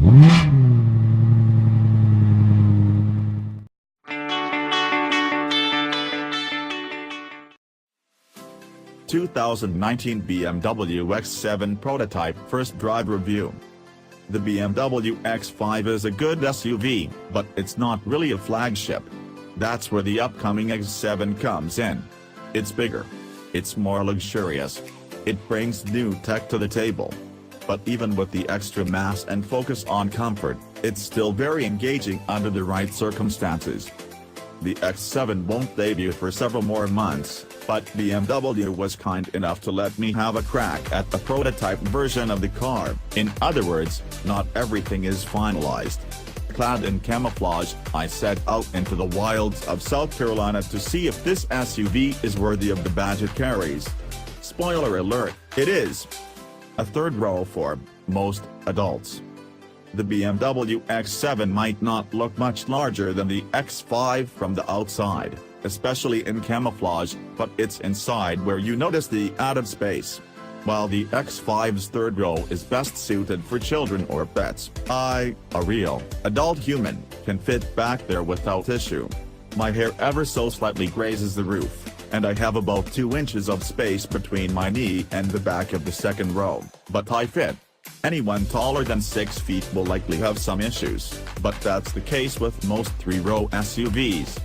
2019 BMW X7 Prototype First Drive Review. The BMW X5 is a good SUV, but it's not really a flagship. That's where the upcoming X7 comes in. It's bigger. It's more luxurious. It brings new tech to the table. But even with the extra mass and focus on comfort, it's still very engaging under the right circumstances. The X7 won't debut for several more months, but BMW was kind enough to let me have a crack at the prototype version of the car. In other words, not everything is finalized. Clad in camouflage, I set out into the wilds of South Carolina to see if this SUV is worthy of the badge it carries. Spoiler alert, it is. A third row for most adults. The BMW X7 might not look much larger than the X5 from the outside, especially in camouflage, but it's inside where you notice the added space. While the X5's third row is best suited for children or pets, a real, adult human, can fit back there without issue. My hair ever so slightly grazes the roof, and I have about 2 inches of space between my knee and the back of the second row, but I fit. Anyone taller than 6 feet will likely have some issues, but that's the case with most 3-row SUVs.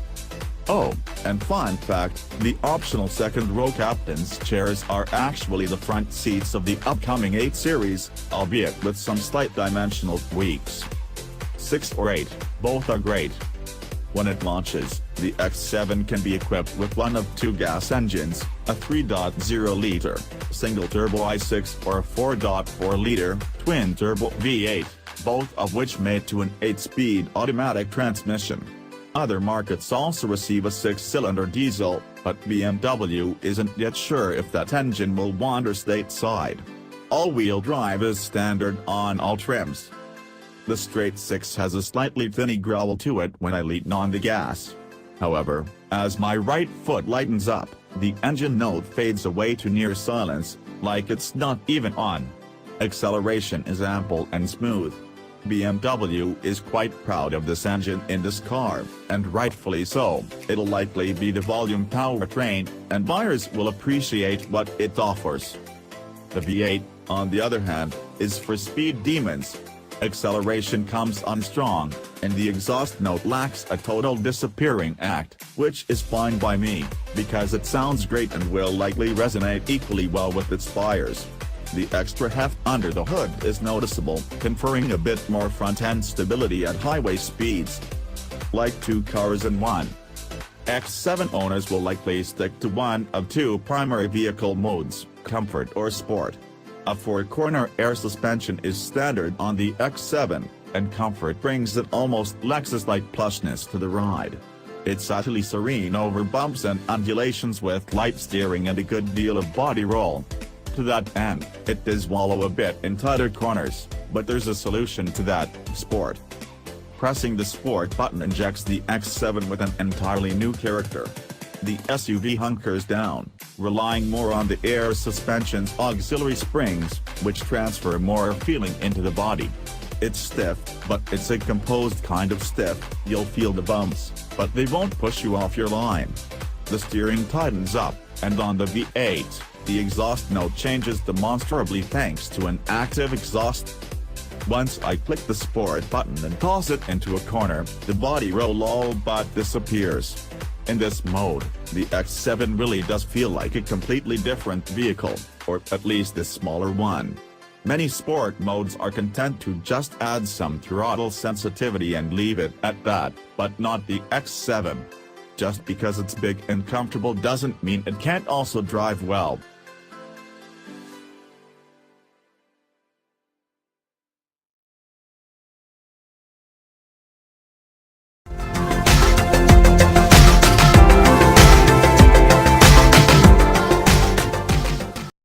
Oh, and fun fact, the optional second-row captain's chairs are actually the front seats of the upcoming 8 Series, albeit with some slight dimensional tweaks. 6 or 8, both are great. When it launches, the X7 can be equipped with one of 2 gas engines, a 3.0-liter single-turbo i6 or a 4.4-liter twin-turbo V8, both of which mate to an 8-speed automatic transmission. Other markets also receive a 6-cylinder diesel, but BMW isn't yet sure if that engine will wander stateside. All-wheel drive is standard on all trims. The straight 6 has a slightly tinny growl to it when I lean on the gas. However, as my right foot lightens up, the engine note fades away to near silence, like it's not even on. Acceleration is ample and smooth. BMW is quite proud of this engine in this car, and rightfully so. It'll likely be the volume powertrain, and buyers will appreciate what it offers. The V8, on the other hand, is for speed demons. Acceleration comes on strong, and the exhaust note lacks a total disappearing act, which is fine by me, because it sounds great and will likely resonate equally well with its buyers. The extra heft under the hood is noticeable, conferring a bit more front-end stability at highway speeds. Like 2 cars in one. X7 owners will likely stick to one of 2 primary vehicle modes, comfort or sport. A 4-corner air suspension is standard on the X7, and comfort brings that almost Lexus-like plushness to the ride. It's utterly serene over bumps and undulations with light steering and a good deal of body roll. To that end, it does wallow a bit in tighter corners, but there's a solution to that: sport. Pressing the sport button injects the X7 with an entirely new character. The SUV hunkers down, relying more on the air suspension's auxiliary springs, which transfer more feeling into the body. It's stiff, but it's a composed kind of stiff. You'll feel the bumps, but they won't push you off your line. The steering tightens up, and on the V8, the exhaust note changes demonstrably thanks to an active exhaust. Once I click the sport button and toss it into a corner, the body roll all but disappears. In this mode, the X7 really does feel like a completely different vehicle, or at least a smaller one. Many sport modes are content to just add some throttle sensitivity and leave it at that, but not the X7. Just because it's big and comfortable doesn't mean it can't also drive well.